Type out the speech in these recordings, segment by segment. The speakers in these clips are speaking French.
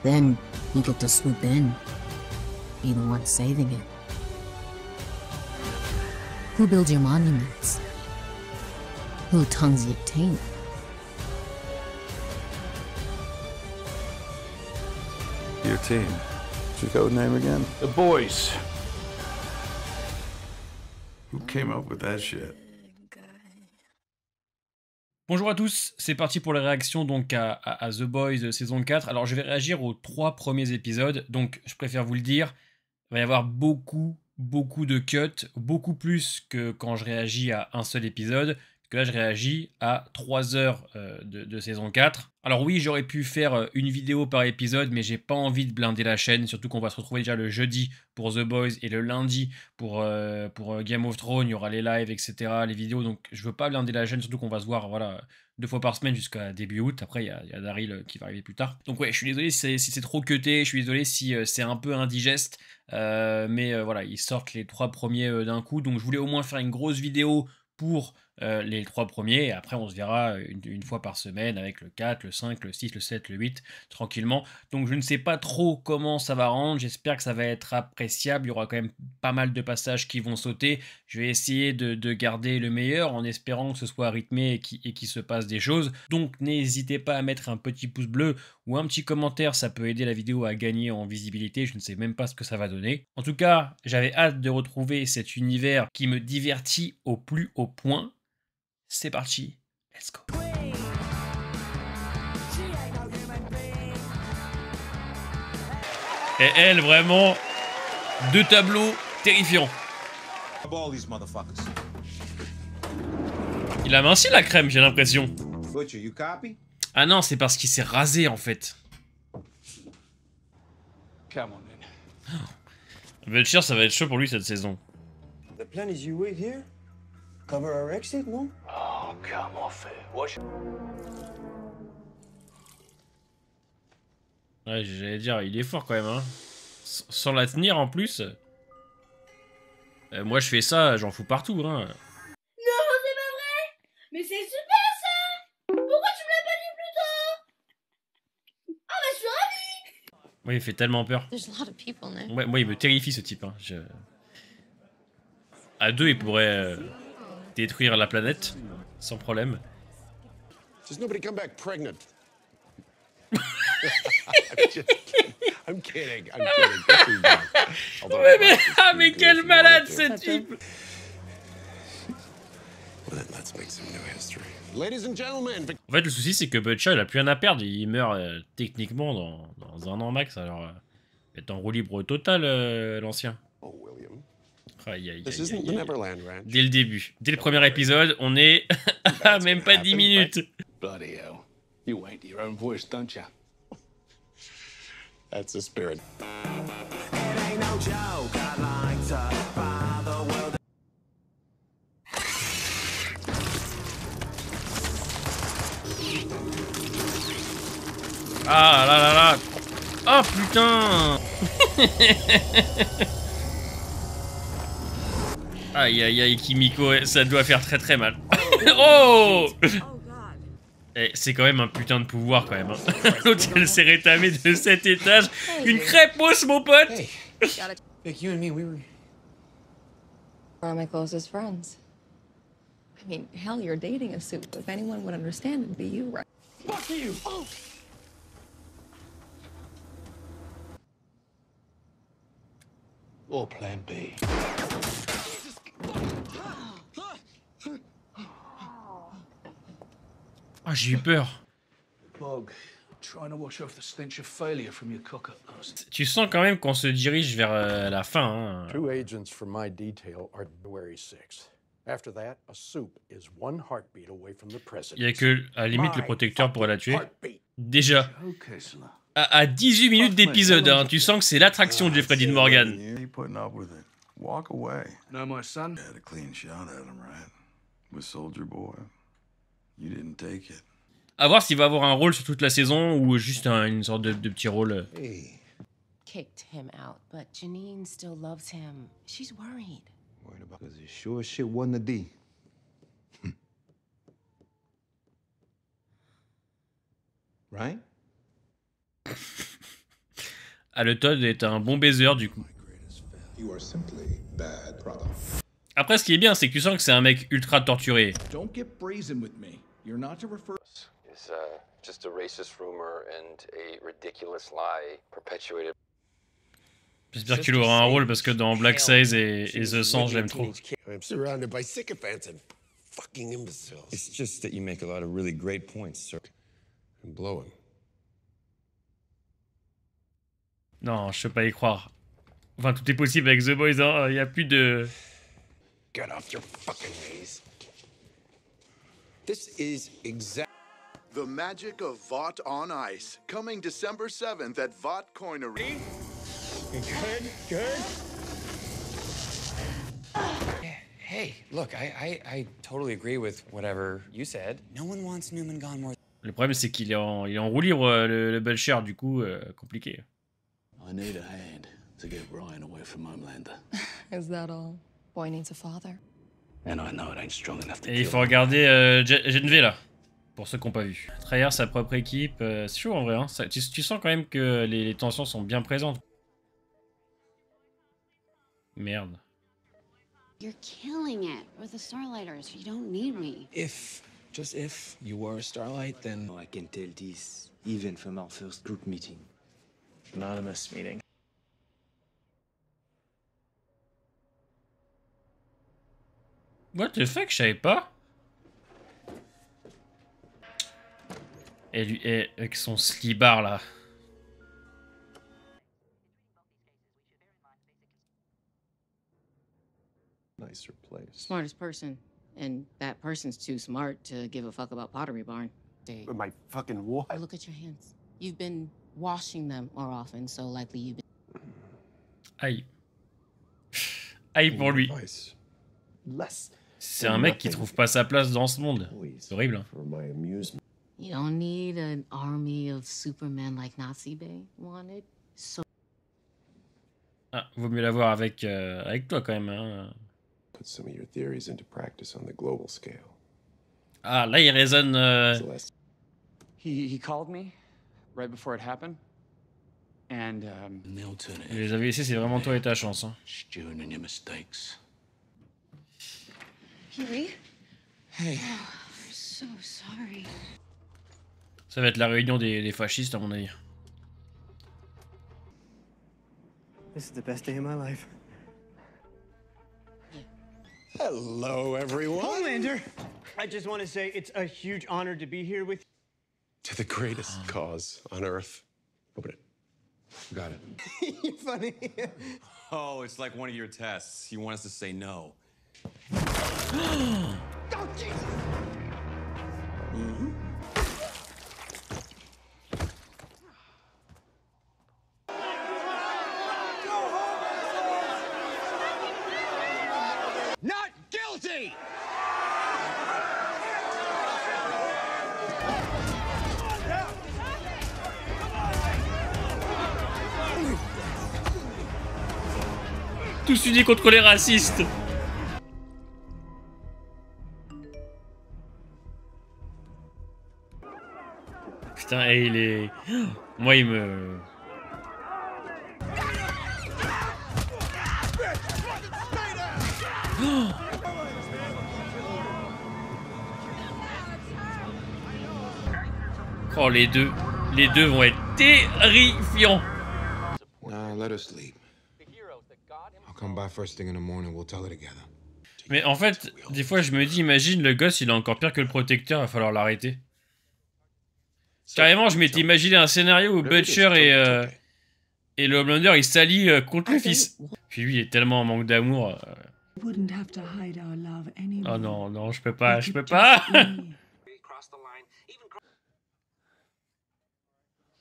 Then you get to swoop in, be the one saving it. Who builds your monuments? Who tongues your taint? Your team. What's your code name again? The boys. Who came up with that shit? Bonjour à tous, c'est parti pour les réactions donc à The Boys saison 4. Alors je vais réagir aux 3 premiers épisodes, donc je préfère vous le dire, il va y avoir beaucoup de cuts, beaucoup plus que quand je réagis à un seul épisode, parce que là je réagis à 3 heures de saison 4. Alors oui, j'aurais pu faire une vidéo par épisode, mais j'ai pas envie de blinder la chaîne, surtout qu'on va se retrouver déjà le jeudi pour The Boys et le lundi pour Game of Thrones, il y aura les lives, etc., les vidéos, donc je veux pas blinder la chaîne, surtout qu'on va se voir, voilà, 2 fois par semaine jusqu'à début août. Après, il y a Daryl qui va arriver plus tard. Donc ouais, je suis désolé si c'est trop cuté, je suis désolé si c'est un peu indigeste, mais voilà, ils sortent les 3 premiers d'un coup, donc je voulais au moins faire une grosse vidéo pour les 3 premiers, et après on se verra une fois par semaine avec le 4, le 5, le 6, le 7, le 8, tranquillement. Donc je ne sais pas trop comment ça va rendre, j'espère que ça va être appréciable, il y aura quand même pas mal de passages qui vont sauter, je vais essayer de garder le meilleur en espérant que ce soit rythmé et qu'il se passe des choses. Donc n'hésitez pas à mettre un petit pouce bleu ou un petit commentaire, ça peut aider la vidéo à gagner en visibilité, je ne sais même pas ce que ça va donner. En tout cas, j'avais hâte de retrouver cet univers qui me divertit au plus haut point. C'est parti, let's go. Et elle, vraiment, 2 tableaux terrifiants. Il a minci la crème, j'ai l'impression. Ah non, c'est parce qu'il s'est rasé en fait. Vulture, ça va être chaud pour lui cette saison. The plan is you wait here, cover our exit, no? Oh, come off it. Watch. Ouais, j'allais dire, il est fort quand même, hein. Sans la tenir en plus. Moi je fais ça, j'en fous partout, hein. Non, c'est pas vrai! Mais c'est super ça! Pourquoi tu me l'as pas dit plus tôt? Ah bah je suis ravie! Moi il fait tellement peur. Moi il me terrifie ce type, hein. À 2 il pourrait détruire la planète, sans problème. Does nobody come back pregnant? I'm kidding. Mais quel malade ce type! Well, then let's make some new history. Ladies and gentlemen. En fait, le souci, c'est que Butcher, il a plus rien à perdre. Il meurt techniquement dans 1 an max. Alors, il est en roue libre total, l'ancien. Oh, William. Aïe, aïe, This aïe, isn't aïe, the aïe. Neverland Ranch. Dès le début. Dès le premier épisode, on est à même pas 10 minutes. Bloody hell. You ain't your own voice, don't ya? That's the spirit. Ah là là là. Oh putain. Aïe aïe aïe, Kimiko, ça doit faire très mal. Oh. C'est quand même un putain de pouvoir quand même, hein. L'autre elle s'est rétamée de 7 étages. Une crêpousse mon pote. Vic, you and me, we were... One of my closest friends. I mean, hell, you're dating a soup. If anyone would understand, it'd be you, right? Fuck you! Oh. Or plan B. Ah, j'ai eu peur. Bog, trying to wash off the stench of failure from your cock-up last. Tu sens quand même qu'on se dirige vers la fin, hein. 2 agents from my detail are January 6th. After that, a soup is 1 heartbeat away from the president. Il y a que, à la limite, le protecteur pourrait la tuer. Déjà. Okay, Silla. À 18 minutes d'épisode, hein, tu sens que c'est l'attraction de Jeffrey Dean Morgan. You putting up with it. Walk away. No, my son. You had a clean shot at him, right? With Soldier Boy. You didn't take it. À voir s'il va avoir un rôle sur toute la saison ou juste une sorte de petit rôle. Hey. Kicked him out, but Janine still loves him. She's worried. Worried about because it sure as shit wasn't a D. Right? Ah, le Todd est un bon baiser du coup. You are simply bad brother. Après, ce qui est bien, c'est que tu sens que c'est un mec ultra torturé. Don't get brazen with me. You're not to refer. It's just a racist rumor and a ridiculous lie perpetuated. J'espère qu'il aura un rôle parce que dans Black Sails et The Sang, je l'aime trop. I'm surrounded by sycophants and fucking imbeciles. It's just that you make a lot of really great points, sir. And blowing. Non, je peux pas y croire. Enfin, tout est possible avec The Boys, hein. Il y a plus de... Get off your fucking knees. This is exact. The Magic of Vought on Ice, coming December 7th at Vought Coinery. Good. Hey, look, I totally agree with whatever you said. No one wants Newman gone more. Le problème, c'est qu'il est en roue libre, le Belcher, du coup, compliqué. I need a hand to get Ryan away from Homelander. Is that all? Boy needs a father. And I know it ain't strong enough to Et il kill faut him. regarder Genve, là. Pour ceux qui n'ont pas vu. Trahir sa propre équipe, c'est chaud en vrai. Hein. Tu sens quand même que les tensions sont bien présentes. Merde. You're killing it with the Starlighters. You don't need me. Just if you were a Starlight, then I can tell this even from our first group meeting. Anonymous meeting. What the fuck, je savais pas. Et lui, avec son slibar là. Nicer place. Smartest person. And that person's too smart to give a fuck about Pottery Barn. Dave. My fucking what? Look at your hands. You've been washing them more often, so likely you've been... Aïe. Aïe pour lui. Less. C'est un mec qui trouve pas sa place dans ce monde. C'est horrible. Hein. For my amusement. You don't need an army of Supermen like Nazi Bay wanted. So... Ah, vaut mieux l'avoir avec toi quand même. Hein. Put some of your theories into practice on the global scale. Ah, là il résonne. He called me right before it happened. And Les AVC, c'est vraiment toi et ta chance. Hein. Stewing in your mistakes. Huey? Hey. Oh, I'm so sorry. Ça va être la réunion des fascistes à mon avis. This is the best day of my life. Hello, everyone. Homelander, I just want to say it's a huge honor to be here with you. To the greatest cause on Earth. Open it. Got it. You're funny. Oh, it's like one of your tests. You want us to say no. Oh, Jesus! Not guilty! Tous unis contre les racistes. Putain, et il est... Moi, il me... Oh, les deux vont être terrifiants. Nah, let us sleep. I'll come by first thing in the morning, we'll tell it together. Mais en fait, des fois, je me dis, imagine, le gosse, il est encore pire que le protecteur, il va falloir l'arrêter. Carrément, je m'étais imaginé un scénario où Butcher et le Homelander, ils s'allient contre le fils. Puis lui, il est tellement en manque d'amour. Oh non, non, je peux pas, je peux pas.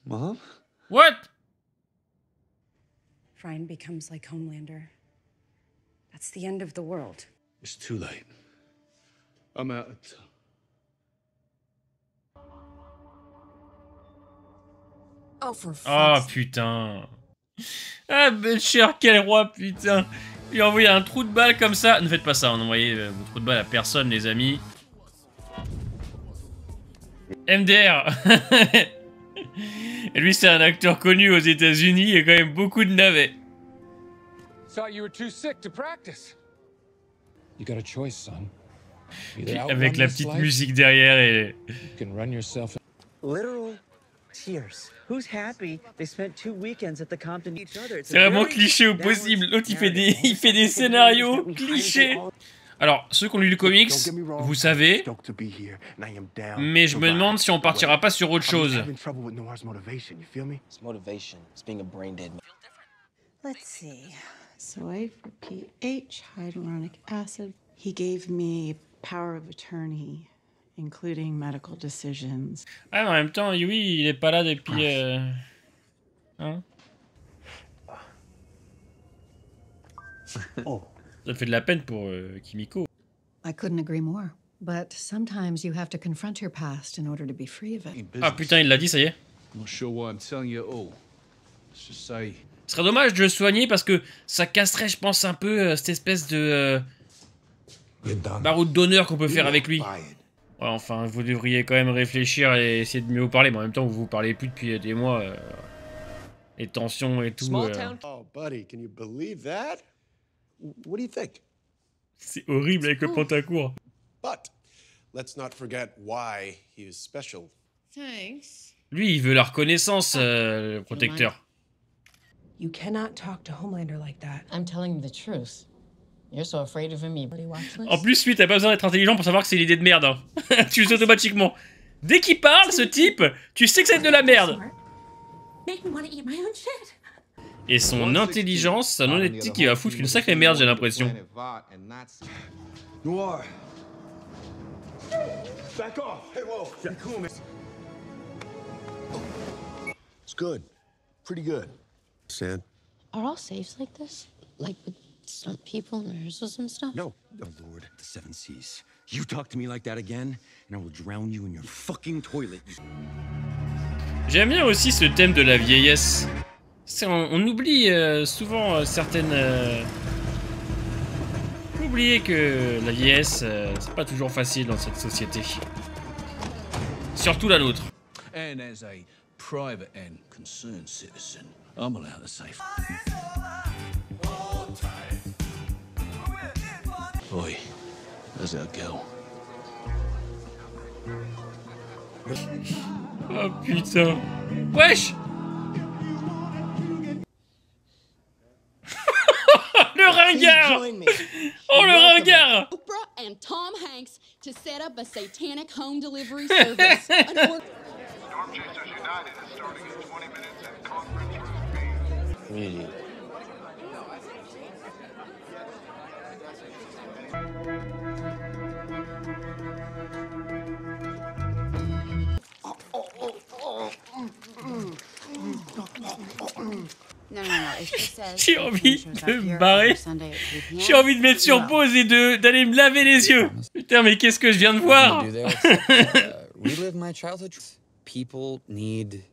Mom? What? Ryan becomes like Homelander. That's the end of the world. It's too late. I'm out of time. Oh, for Oh fuck's putain. Ah, Butcher, quel roi, putain. Lui a envoyé un trou de balle comme ça. Ne faites pas ça, on envoyez vos trous de balle à personne, les amis. MDR. Et lui, c'est un acteur connu aux États-Unis. Il y a quand même beaucoup de navets. Thought you were too sick to practice. You got a choice, son. Avec la petite musique derrière et... You can run yourself. Literal tears. Who's happy they spent 2 weekends at the Compton each other? C'est vraiment cliché au possible. L'autre, il fait des scénarios clichés. Alors, ceux qui ont lu le comics, vous savez, mais je me demande si on partira pas sur autre chose. Let's see. So A for pH, hyaluronic acid. He gave me power of attorney, including medical decisions. Ah, mais en même temps, oui, il est pas là depuis... Hein? Ça fait de la peine pour Kimiko. I couldn't agree more. But sometimes you have to confront your past in order to be free of it. Ah putain, il l'a dit, ça y est. I'm not sure why I'm telling you it all. Let's just say... Ce serait dommage de le soigner parce que ça casserait, je pense, un peu cette espèce de baroud d'honneur qu'on peut faire avec lui. Ouais, enfin, vous devriez quand même réfléchir et essayer de mieux vous parler. Mais en même temps, vous vous parlez plus depuis des mois. Les tensions et tout. Oh, buddy, can you believe that? What do you think? C'est horrible avec le pantacourt. But let's not forget why he is special. Thanks. Lui, il veut la reconnaissance, le protecteur. You cannot talk to Homelander like that. I'm telling you the truth. You're so afraid of him. En plus, lui, t'as pas besoin d'être intelligent pour savoir que c'est l'idée de merde. Hein. Tu le sais automatiquement. Dès qu'il parle, ce type, tu sais que c'est de la merde. Et son intelligence, sa honnêteté qui va foutre une sacrée merde, j'ai l'impression. Noir. Back off. Hey, whoa. Be cool, man. It's good. Pretty good. Sad. Are all safes like this? Like with stunt people and rehearsals and stuff? No. Oh, Lord, the 7 Seas. You talk to me like that again, and I will drown you in your fucking toilet. J'aime bien aussi ce thème de la vieillesse. On oublie souvent certaines... Oubliez que la vieillesse, c'est pas toujours facile dans cette société. Surtout la nôtre. And as a private and concerned citizen, I'm allowed to say... Boy, there's that girl. Oh putain. Wesh. Le ringard. Oh, le ringard. Oprah and Tom Hanks to set up a satanic home delivery service. Storm Chasers United is starting in 20 minutes at conference room B. Really? J'ai envie de me barrer. J'ai envie de mettre sur pause et d'aller me laver les yeux. Putain, mais qu'est-ce que je viens de voir? Relive my childhood. People need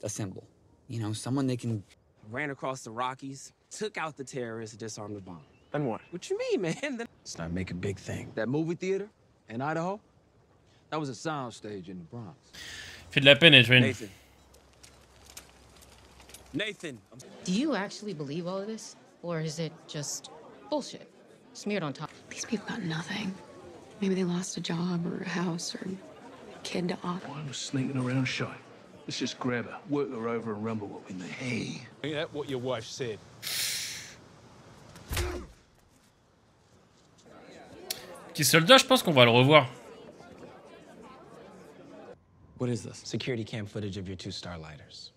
a symbol. You know, someone they can... Ran across the Rockies, took out the terrorists, disarmed the bomb. Then what? What you mean, man? Let's not make a big thing. That movie theater in Idaho? That was a soundstage in the Bronx. Fait de la peine, Edwin. Nathan. Nathan. Do you actually believe all of this? Or is it just bullshit smeared on top? These people got nothing. Maybe they lost a job or a house or a kid to offer. I was sneaking around shy. Let's just grab her, work her over and rumble what we need. Hey. Ain't that what your wife said? Petit soldat, je pense qu'on va le revoir. What is this? Security cam footage of your 2 starlighters.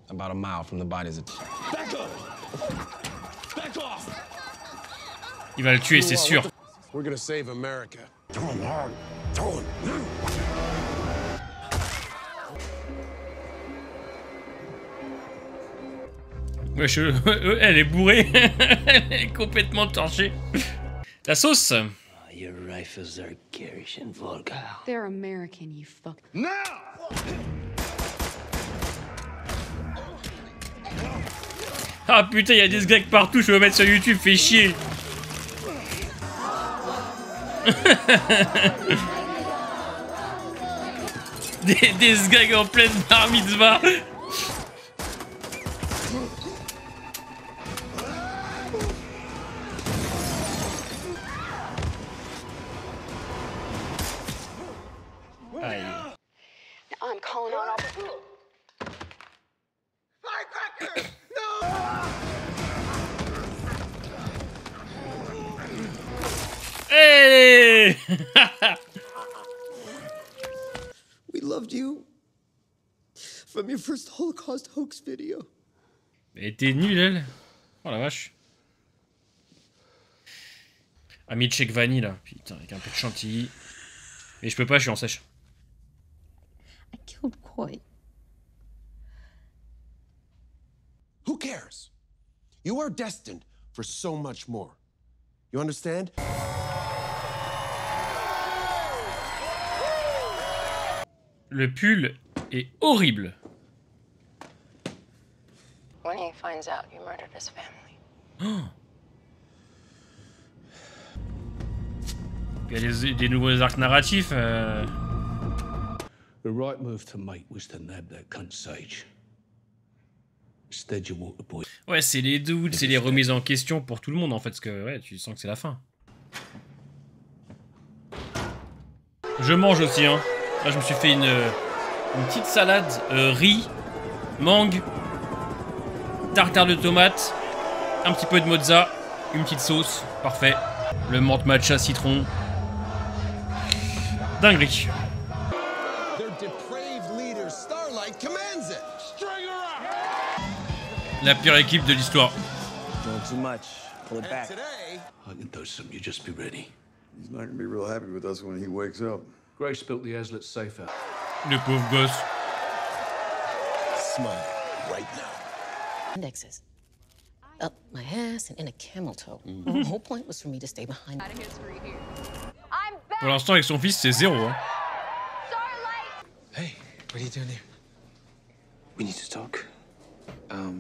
About a mile from the bodies of... Back off! Back off! Il va le tuer, c'est sûr. We're gonna save America. Wesh, elle est bourrée. Elle est complètement torchée. La sauce. Your rifles are garish and vulgar. They're American, you fuck. Now! Ah putain, il y a des gags partout, je vais me mettre sur YouTube, fais chier. Des sgags en pleine bar mitzvah. Aïe. I'm calling on all. Firecracker! Hey. We loved you from your first Holocaust hoax video. Elle était nulle, elle. Oh la vache. Ami de Check Vanille, là. Putain, avec un peu de chantilly. Mais je peux pas, je suis en sèche. I killed Coy. Who cares? You are destined for so much more. You understand? Le pull est horrible. When he finds out you murdered his family. Oh. Il y a des nouveaux arcs narratifs. The right move to make was to nab that cunt Sage. Instead, you walk the boy. Ouais, c'est les doutes, c'est les remises en question pour tout le monde en fait, parce que ouais, tu sens que c'est la fin. Je mange aussi, hein. Là, je me suis fait une petite salade riz, mangue, tartare de tomate, un petit peu de mozza, une petite sauce, parfait. Le menthe matcha citron. Dinguerie. La pire équipe de l'histoire. Don't too much. Pull it back. I can do some. You just be ready. He's not gonna be real happy with us when he wakes up. Grace built the Hazlitt safe out. Le pauvre gosse. Smile right now. Indexes. Up my ass and in a camel toe. The whole point was for me to stay behind. Pour l'instant, avec son fils, c'est 0. Hein. Hey, what are you doing here? We need to talk. All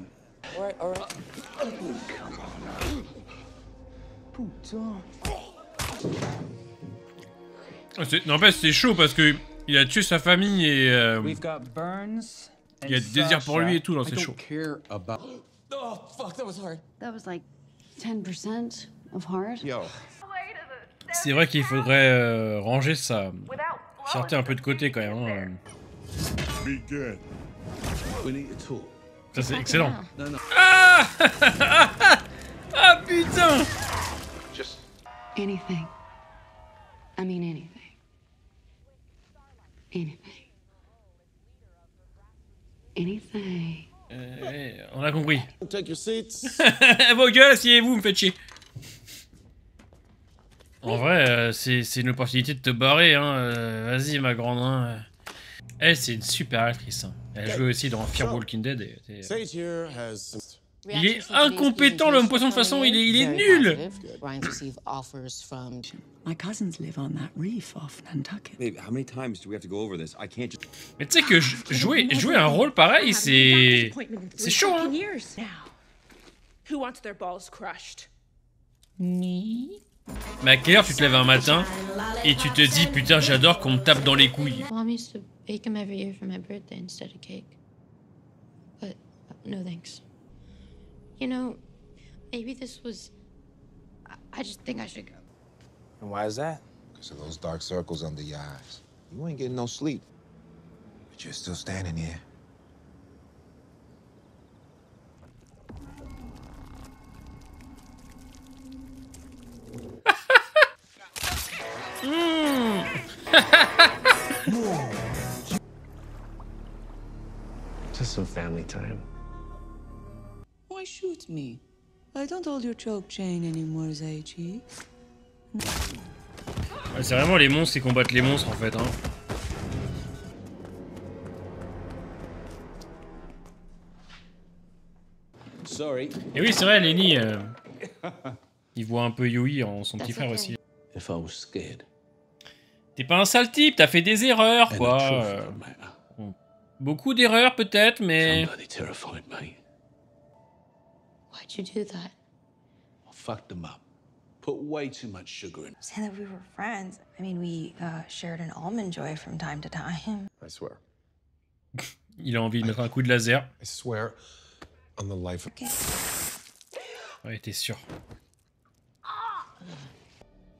right. N'empêche, c'est chaud parce que il a tué sa famille et We've got Burns. il y a du désir pour lui et tout, non, c'est chaud. Oh, fuck, that was hard. That was like 10% of hard. Yo. C'est vrai qu'il faudrait ranger sa fierté un peu de côté quand même. Hein. Ça c'est excellent. Ah ah putain. Anything. I mean anything. Anything. Anything. On a compris. Take your seats. Vos gueules, asseyez-vous, me faites chier. En vrai, c'est une opportunité de te barrer, hein. Vas-y, ma grande. Hein. Elle, c'est une super actrice. Hein. Elle joue aussi dans Fear Walking Dead. Sage here has. Il est incompétent, l'homme poisson, de toute façon, il est nul. My cousins live on that reef off Nantucket. Babe, how many times do we have to go over this? I can't just... Mais tu sais que jouer un rôle pareil, c'est chaud, hein. Who wants their balls crushed? Me. Mais à quelle heure tu te lèves un matin et tu te dis putain j'adore qu'on me tape dans les couilles? Mom used to bake him every year for my birthday instead of cake. But no thanks. You know, maybe this was... I just think I should go. And why is that? Because of those dark circles under your eyes. You ain't getting no sleep. But you're still standing here. Just some family time. Why shoot me? I don't hold your choke chain anymore, Zaichi. Ouais, c'est vraiment les monstres qui combattent les monstres en fait. Hein. Sorry. Et oui, c'est vrai, Lenny, il voit un peu Yui en son petit frère aussi. T'es pas un sale type, t'as fait des erreurs, quoi. Beaucoup d'erreurs peut-être, mais... Why'd you do that? I fucked them up. put way too much sugar in. Saying that we were friends. I mean, we shared an almond joy from time to time. I swear. Il a envie de mettre un coup de laser. I swear on the life of... Ouais, t'es sûr. Ah,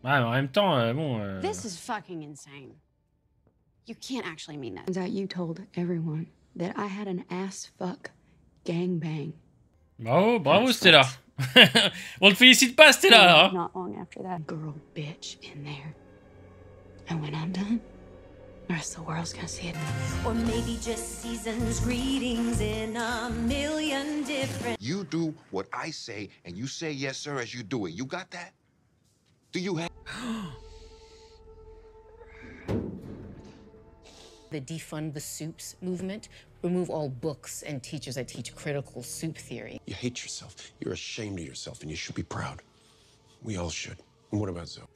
mais en même temps, bon... This is fucking insane. You can't actually mean that. Turns out you told everyone that I had an ass fuck gangbang. Bravo, bravo Stella. On te félicite pas Stella. Hein. Not long after that, girl bitch in there. And when I'm done, the rest of the world's gonna see it. Or maybe just season's greetings in a million different... You do what I say, and you say yes, sir, as you do it. You got that? Do you have... The defund the soups movement, remove all books and teachers that teach critical soup theory. You hate yourself. You're ashamed of yourself, and you should be proud. We all should. And what about Zoe?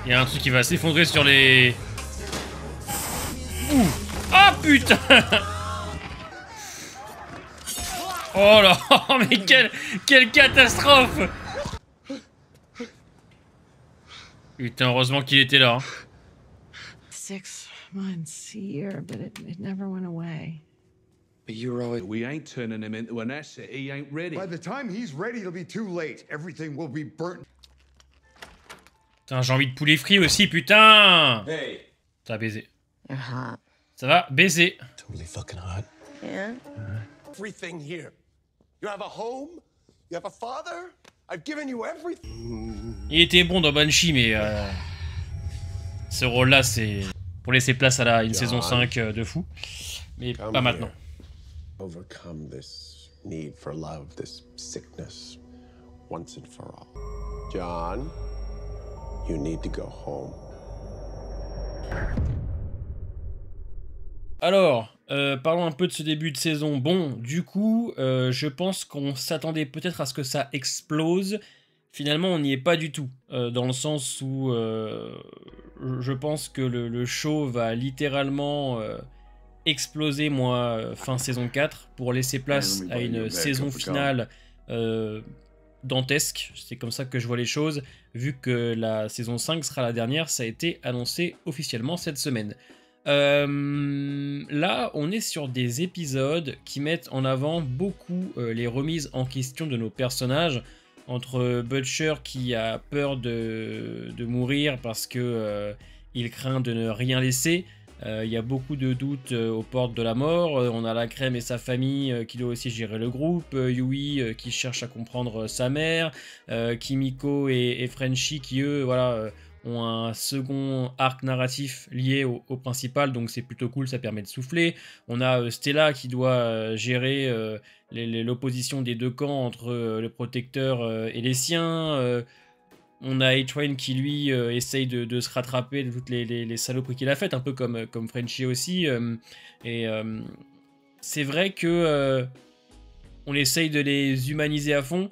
Il y a un truc qui va s'effondrer sur les... Ouh. Ah putain. Oh là, mais quelle catastrophe. Putain, heureusement qu'il était là. Hein. 6 months, a year, but it never went away. But you're always... We ain't turning him into an asset. He ain't ready. By the time he's ready, it'll be too late. Everything will be burnt. Putain, j'ai envie de poulet frit aussi, putain. Hey. Ça va baiser. Ça va baiser. Totally fucking hot. Yeah. Everything here. You have a home. You have a father. I've given you everything. Il était bon dans Banshee, mais ce rôle-là, c'est pour laisser place à une saison 5 de fou. Mais pas maintenant. Overcome this need for love, this sickness, once and for all. John, you need to go home. Alors, parlons un peu de ce début de saison. Bon, du coup, je pense qu'on s'attendait peut-être à ce que ça explose. Finalement, on n'y est pas du tout. Dans le sens où je pense que le show va littéralement exploser, fin saison 4, pour laisser place à une saison finale dantesque. C'est comme ça que je vois les choses. Vu que la saison 5 sera la dernière, ça a été annoncé officiellement cette semaine. Là, on est sur des épisodes qui mettent en avant beaucoup les remises en question de nos personnages, entre Butcher qui a peur de mourir parce que il craint de ne rien laisser. Il y a beaucoup de doutes aux portes de la mort. On a la Crème et sa famille qui doit aussi gérer le groupe. Yui qui cherche à comprendre sa mère. Kimiko et Frenchie qui, eux, voilà... ont un second arc narratif lié au principal, donc c'est plutôt cool, ça permet de souffler. On a Stella qui doit gérer l'opposition des deux camps entre le protecteur et les siens. On a A-Train qui lui essaye de se rattraper de toutes les saloperies qu'il a faites, un peu comme Frenchie aussi. C'est vrai que on essaye de les humaniser à fond.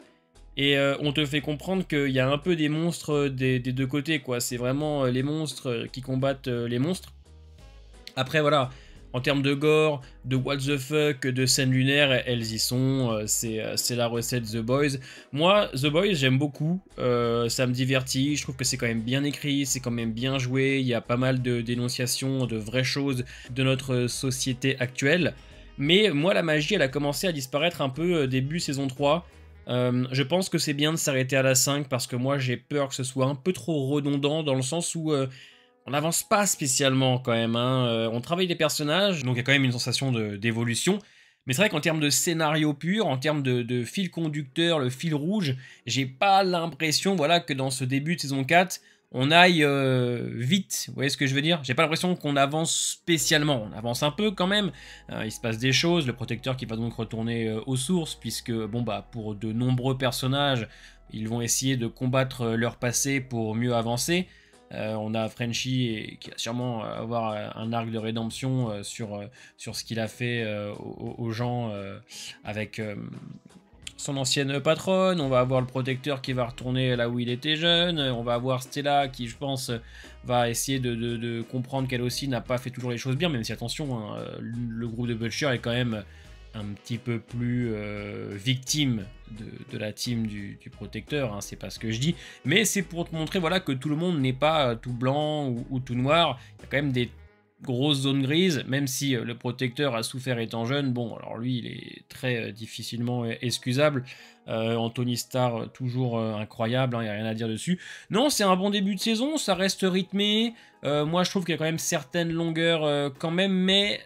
Et on te fait comprendre qu'il y a un peu des monstres des deux côtés, quoi. C'est vraiment les monstres qui combattent les monstres. Après, voilà, en termes de gore, de what the fuck, de scènes lunaires, elles y sont. C'est la recette The Boys. Moi, The Boys, j'aime beaucoup. Ça me divertit. Je trouve que c'est quand même bien écrit, c'est quand même bien joué. Il y a pas mal de dénonciations de vraies choses de notre société actuelle. Mais moi, la magie, elle a commencé à disparaître un peu début saison 3. Je pense que c'est bien de s'arrêter à la 5 parce que moi j'ai peur que ce soit un peu trop redondant dans le sens où on n'avance pas spécialement quand même. Hein. On travaille des personnages, donc il y a quand même une sensation d'évolution. Mais c'est vrai qu'en termes de scénario pur, en termes de fil conducteur, le fil rouge, j'ai pas l'impression voilà, que dans ce début de saison 4, on aille vite, vous voyez ce que je veux dire? J'ai pas l'impression qu'on avance spécialement, on avance un peu quand même, il se passe des choses, le protecteur qui va donc retourner aux sources, puisque bon bah pour de nombreux personnages, ils vont essayer de combattre leur passé pour mieux avancer. On a Frenchie qui va sûrement avoir un arc de rédemption sur ce qu'il a fait aux gens avec son ancienne patronne, on va avoir le protecteur qui va retourner là où il était jeune, on va avoir Stella qui, je pense, va essayer de comprendre qu'elle aussi n'a pas fait toujours les choses bien, même si, attention, hein, le groupe de Butcher est quand même un petit peu plus victime de la team du protecteur, hein, c'est pas ce que je dis, mais c'est pour te montrer voilà, que tout le monde n'est pas tout blanc ou tout noir, il y a quand même des grosse zone grise, même si le protecteur a souffert étant jeune. Bon, alors lui, il est très difficilement excusable. Anthony Starr, toujours incroyable, il n'y a rien à dire dessus. Non, c'est un bon début de saison, ça reste rythmé. Moi, je trouve qu'il y a quand même certaines longueurs quand même, mais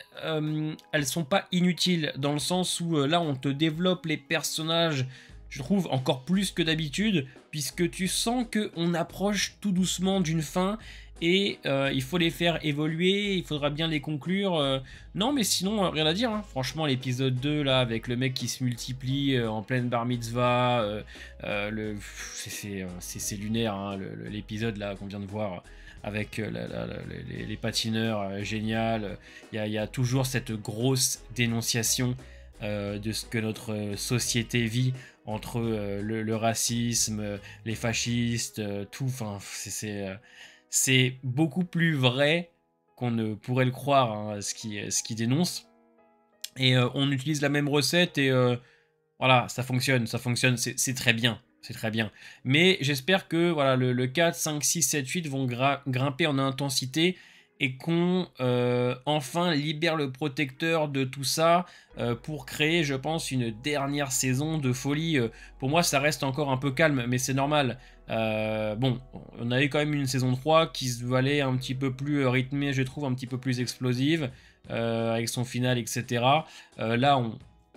elles sont pas inutiles, dans le sens où là, on te développe les personnages, je trouve, encore plus que d'habitude, puisque tu sens qu'on approche tout doucement d'une fin, et il faut les faire évoluer, il faudra bien les conclure. Non, mais sinon, rien à dire, hein. Franchement, l'épisode 2, là, avec le mec qui se multiplie en pleine bar mitzvah, c'est lunaire, hein, l'épisode là qu'on vient de voir avec les patineurs, génial. Il y a toujours cette grosse dénonciation de ce que notre société vit, entre le racisme, les fascistes, tout, enfin, c'est beaucoup plus vrai qu'on ne pourrait le croire, hein, ce qui dénonce. Et on utilise la même recette et voilà, ça fonctionne, c'est très bien. C'est très bien. Mais j'espère que voilà, le 4, 5, 6, 7, 8 vont grimper en intensité et qu'on enfin libère le protecteur de tout ça pour créer, je pense, une dernière saison de folie. Pour moi, ça reste encore un peu calme, mais c'est normal. Bon, on avait quand même une saison 3 qui se valait un petit peu plus rythmée, je trouve, un petit peu plus explosive, avec son final, etc. Là,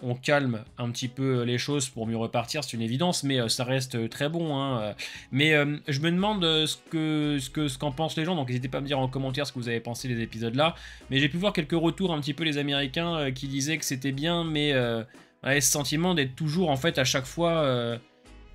on calme un petit peu les choses pour mieux repartir, c'est une évidence, mais ça reste très bon, hein. Mais je me demande ce qu'en pensent les gens, donc n'hésitez pas à me dire en commentaire ce que vous avez pensé des épisodes là. Mais j'ai pu voir quelques retours un petit peu les Américains qui disaient que c'était bien, mais ouais, ce sentiment d'être toujours en fait à chaque fois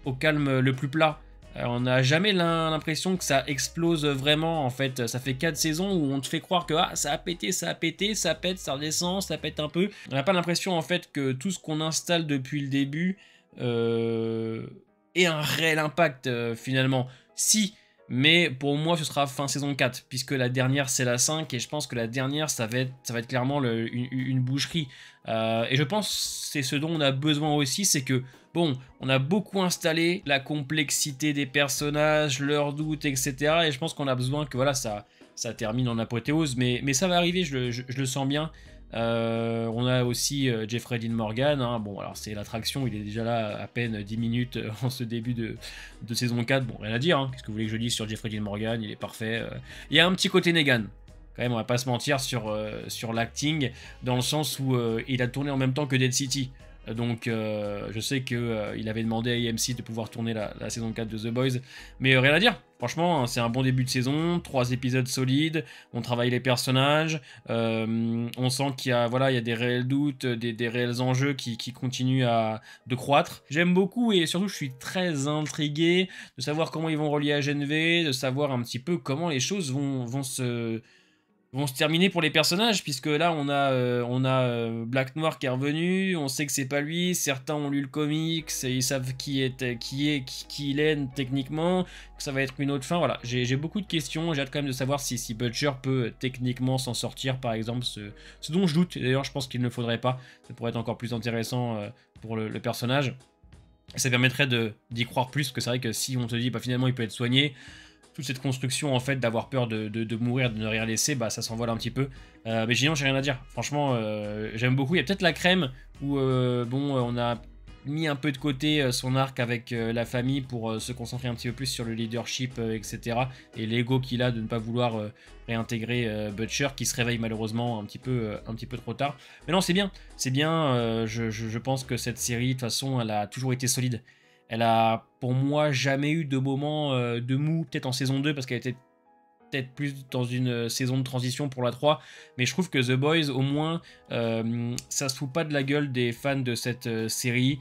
au calme le plus plat. On n'a jamais l'impression que ça explose vraiment, en fait. Ça fait 4 saisons où on te fait croire que ah, ça a pété, ça pète, ça redescend, ça pète un peu. On n'a pas l'impression, en fait, que tout ce qu'on installe depuis le début ait un réel impact, finalement. Si, mais pour moi, ce sera fin saison 4, puisque la dernière, c'est la 5, et je pense que la dernière, ça va être clairement une boucherie. Et je pense que c'est ce dont on a besoin aussi, c'est que bon, on a beaucoup installé la complexité des personnages, leurs doutes, etc. Et je pense qu'on a besoin que voilà, ça termine en apothéose. Mais ça va arriver, je le sens bien. On a aussi Jeffrey Dean Morgan. Hein. Bon, alors c'est l'attraction, il est déjà là à peine 10 minutes en ce début de saison 4. Bon, rien à dire. Hein. Qu'est-ce que vous voulez que je dise sur Jeffrey Dean Morgan? Il est parfait. Il y a un petit côté Negan. Quand même, on va pas se mentir sur l'acting, dans le sens où il a tourné en même temps que Dead City. Donc je sais qu'il avait demandé à AMC de pouvoir tourner la saison 4 de The Boys, mais rien à dire, franchement c'est un bon début de saison, 3 épisodes solides, on travaille les personnages, on sent qu'il y a des réels doutes, des réels enjeux qui continuent de croître. J'aime beaucoup et surtout je suis très intrigué de savoir comment ils vont relier à GNV, de savoir un petit peu comment les choses vont se terminer pour les personnages, puisque là on a Black Noir qui est revenu, on sait que c'est pas lui, certains ont lu le comics, et ils savent qui il est techniquement, que ça va être une autre fin, voilà, j'ai beaucoup de questions, j'ai hâte quand même de savoir si Butcher peut techniquement s'en sortir, par exemple, ce dont je doute, et d'ailleurs je pense qu'il ne faudrait pas, ça pourrait être encore plus intéressant pour le personnage, et ça permettrait d'y croire plus, parce que c'est vrai que si on te dit bah finalement il peut être soigné, toute cette construction en fait d'avoir peur de mourir, de ne rien laisser, bah ça s'envole un petit peu. Mais sinon j'ai rien à dire. Franchement j'aime beaucoup. Il y a peut-être la crème où on a mis un peu de côté son arc avec la famille pour se concentrer un petit peu plus sur le leadership, etc. Et l'ego qu'il a de ne pas vouloir réintégrer Butcher qui se réveille malheureusement un petit peu trop tard. Mais non, c'est bien. C'est bien. Je pense que cette série de toute façon elle a toujours été solide. Elle a, pour moi, jamais eu de moment de mou, peut-être en saison 2, parce qu'elle était peut-être plus dans une saison de transition pour la 3, mais je trouve que The Boys, au moins, ça se fout pas de la gueule des fans de cette série.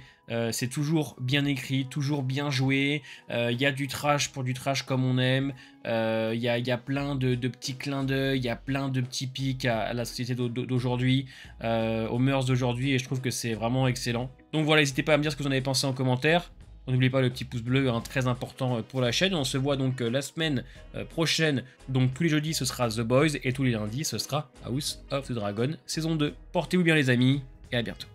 C'est toujours bien écrit, toujours bien joué, il y a du trash pour du trash comme on aime, il y a plein de petits clins d'œil, il y a plein de petits pics à la société d'aujourd'hui, aux mœurs d'aujourd'hui, et je trouve que c'est vraiment excellent. Donc voilà, n'hésitez pas à me dire ce que vous en avez pensé en commentaire. N'oubliez pas le petit pouce bleu, hein, très important pour la chaîne. On se voit donc la semaine prochaine. Donc tous les jeudis, ce sera The Boys. Et tous les lundis, ce sera House of the Dragon, saison 2. Portez-vous bien les amis, et à bientôt.